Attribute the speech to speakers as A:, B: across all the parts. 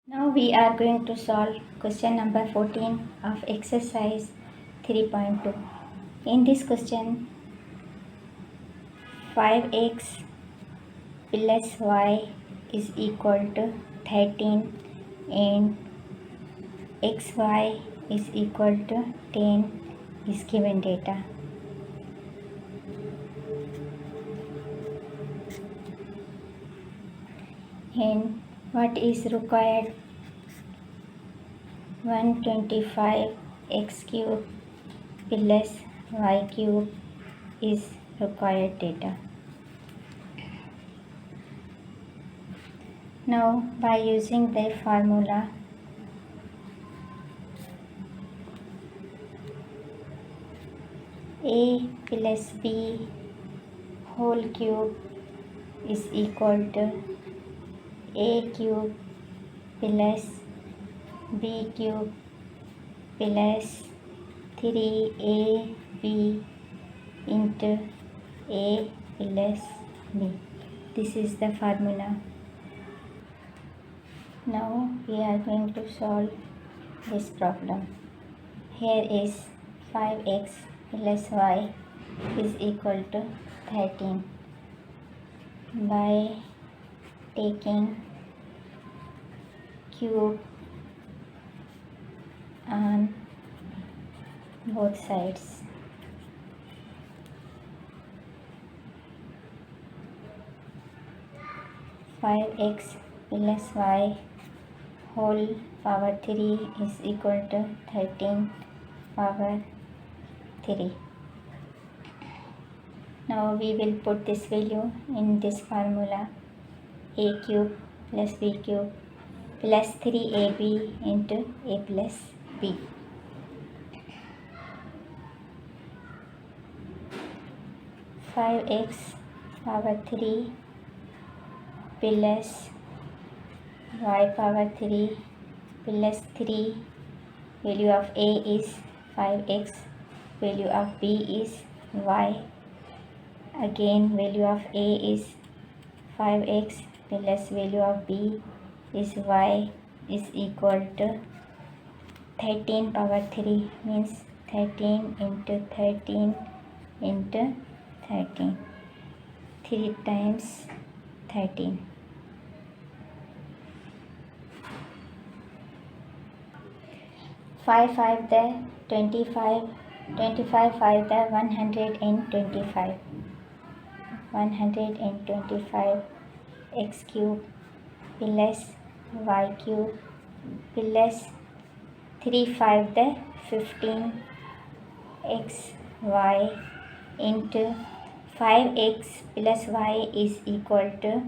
A: Now we are going to solve question number 14 of exercise 3.2. In this question, 5x plus y is equal to 13 and xy is equal to 10 is given data. And what is required? 125 x cube plus y cube is required data. Now by using the formula, a plus b whole cube is equal to a cube plus b cube plus 3ab into a plus b. This is the formula. Now we are going to solve this problem. Here is 5x plus y is equal to 13 by taking cube on both sides. Five x plus y whole power 3 is equal to 13 power 3. Now we will put this value in this formula: a cube plus b cube plus 3ab into a plus b. Five x power 3 plus y power 3 plus 3. Value of a is 5x, value of b is y. Again value of a is 5x plus value of b is y is equal to 13 power 3, means 13 into 13 into 13, 3 times 13. 5 5 the 25, 25 5 the 125, 125 x cube plus y cube plus 3 5 the 15 x y into 5x plus y is equal to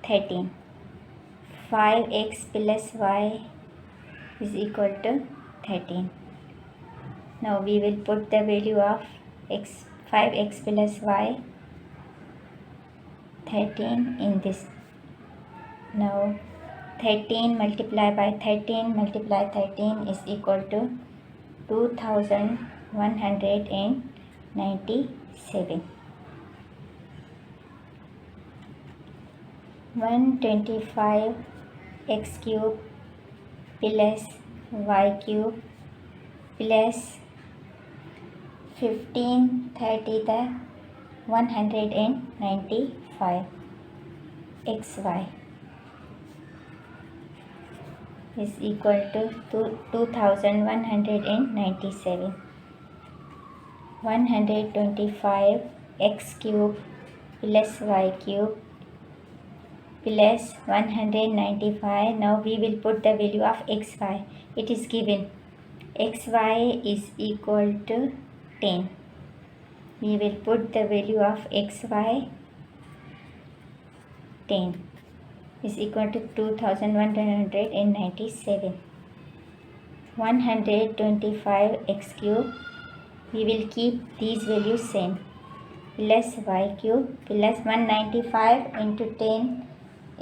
A: 13. 5x plus y is equal to 13. Now we will put the value of 5x plus y 13 in this. Now 13 multiplied by 13 multiply 13 is equal to 2197. 125 x cube plus y cube plus 15 30 the 195 xy is equal to 2197. 125 x cube plus y cube plus 195. Now we will put the value of xy. It is given xy is equal to 10. We will put the value of xy 10 is equal to 2197. 125 x cube, we will keep these values same, plus y cube plus 195 into 10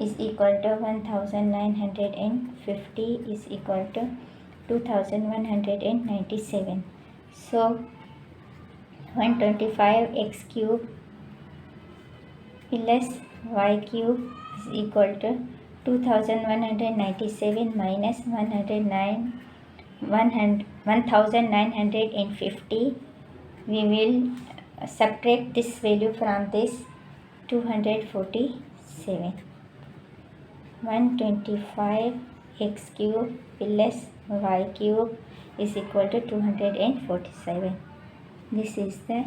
A: is equal to 1950 is equal to 2197. So 125 x cube plus y cube is equal to 2197 minus 1950. We will subtract this value from this 247. 125 x cube plus y cube is equal to 247. This is the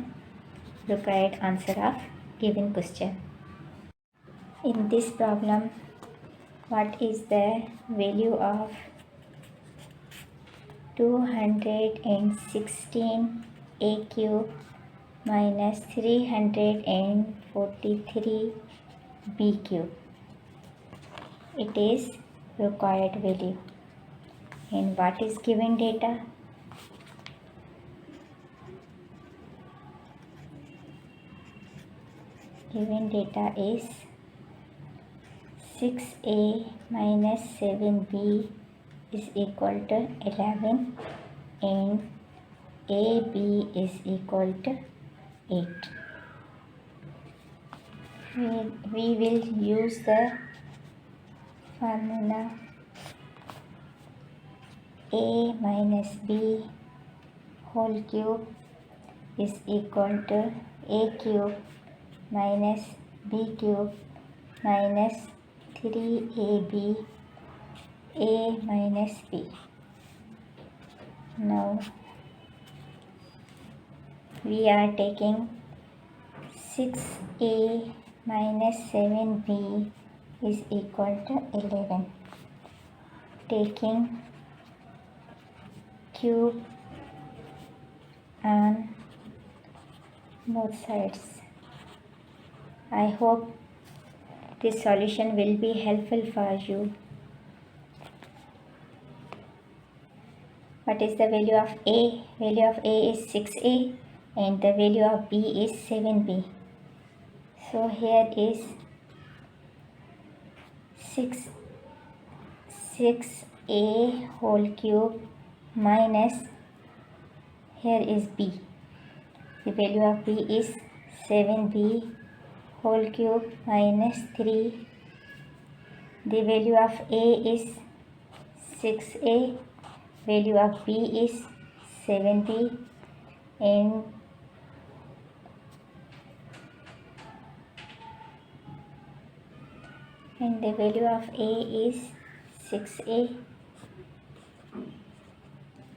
A: required answer of given question. In this problem, what is the value of 216 a cube minus 343 b cube? It is required value. And what is given data? Given data is 6a minus 7b is equal to 11 and ab is equal to 8. We will use the formula a minus b whole cube is equal to a cube minus b cube minus 3ab a minus b. Now we are taking 6a minus 7b is equal to 11. Taking cube on both sides. I hope this solution will be helpful for you. What is the value of A? Value of A is 6A and the value of B is 7B. So here is 6a whole cube minus, here is B. The value of B is 7B whole cube minus 3. The value of A is 6A. Value of B is 7B and the value of A is 6A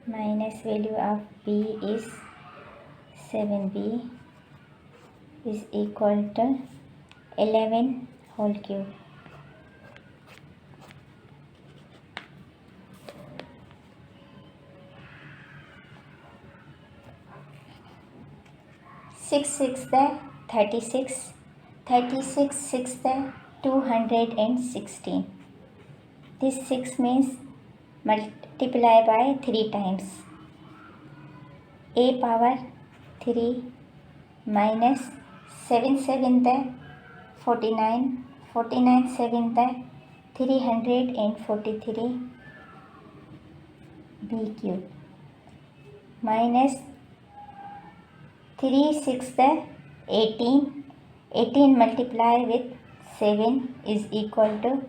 A: minus value of B is 7B is equal to 11 whole cube. Six six the 36, 36 6 the 216. This 6 means multiply by 3 times. A power 3 minus 7 7 the 49, 49 7 the 343 b cube minus 3 6 the 18, 18 multiply with 7 is equal to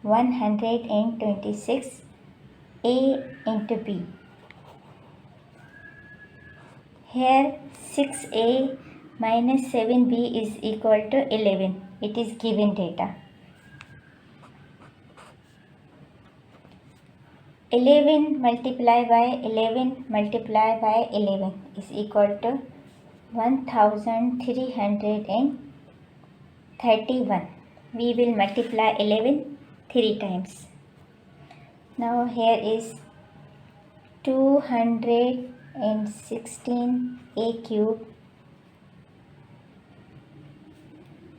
A: 126 A into B. Here 6A minus 7B is equal to 11. It is given data. 11 multiply by 11 multiply by 11 is equal to 1331. We will multiply 11 3 times. Now here is 216 A cube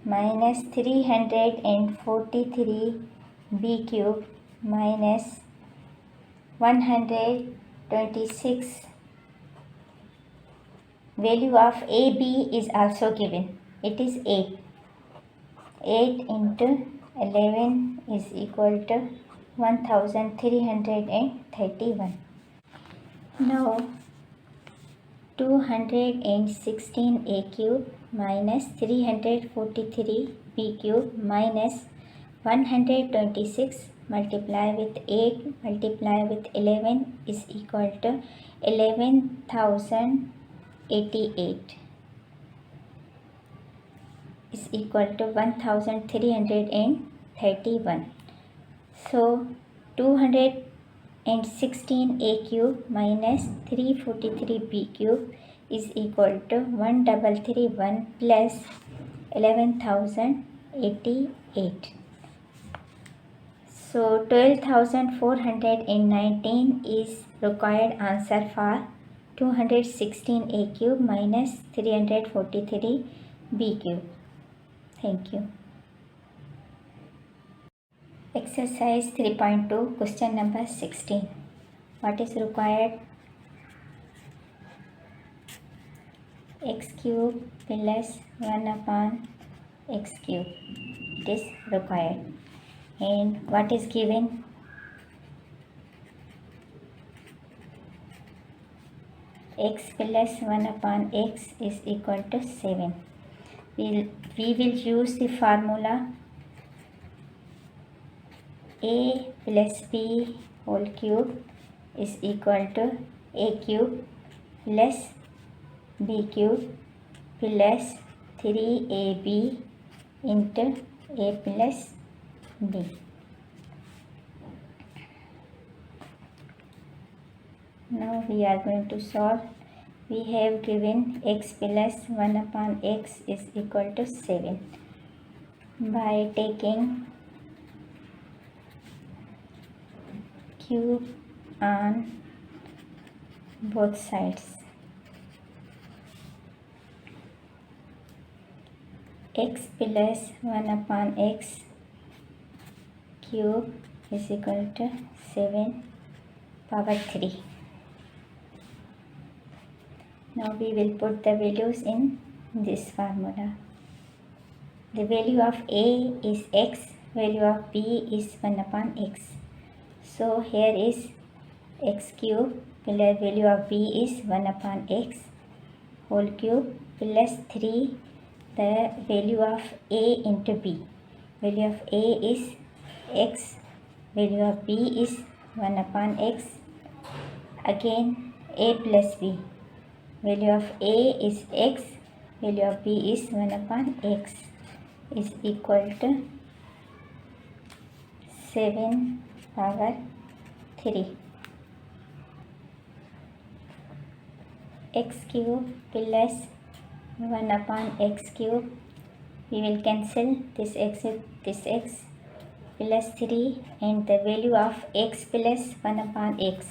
A: minus 343 B cube minus 126. Value of AB is also given. It is 8. 8 into 11 is equal to 1331. Now 216 A cube minus 343 B cube minus 126 multiply with 8 multiply with 11 is equal to 11,088 is equal to 1,331. So 216 a cube minus 343 b cube is equal to 1331 plus 11,088. So 12,419 is required answer for 216 a cube minus 343 b cube. Thank you. Exercise 3.2 question number 16. What is required? X cube plus 1 upon x cube. It is required. And what is given? X plus 1 upon x is equal to 7. We will use the formula a plus b whole cube is equal to a cube plus b cube plus 3ab into a plus b. Now we are going to solve. We have given x plus 1 upon x is equal to 7 by taking cube on both sides. X plus 1 upon x cube is equal to 7 power 3. Now we will put the values in this formula. The value of a is x, value of b is 1 upon x. So here is x cube plus value of b is 1 upon x whole cube plus 3 the value of a into b. Value of a is x, value of b is 1 upon x. Again a plus b. Value of a is x, value of b is 1 upon x is equal to 7 power 3. X cube plus 1 upon x cube. We will cancel this x with this x plus 3 and the value of x plus 1 upon x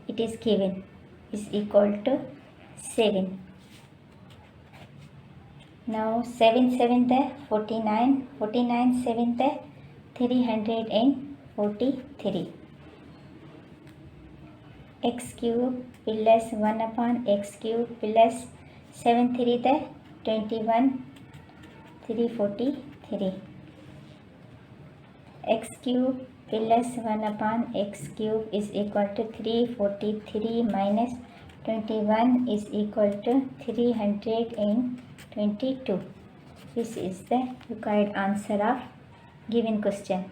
A: it is given is equal to 7. Now 7 7 the 49, 49 7 the 343. X cube plus 1 upon x cube plus 7 3 the 21 343. X cube plus 1 upon x cube is equal to 343 minus 21 is equal to 322. This is the required answer of given question.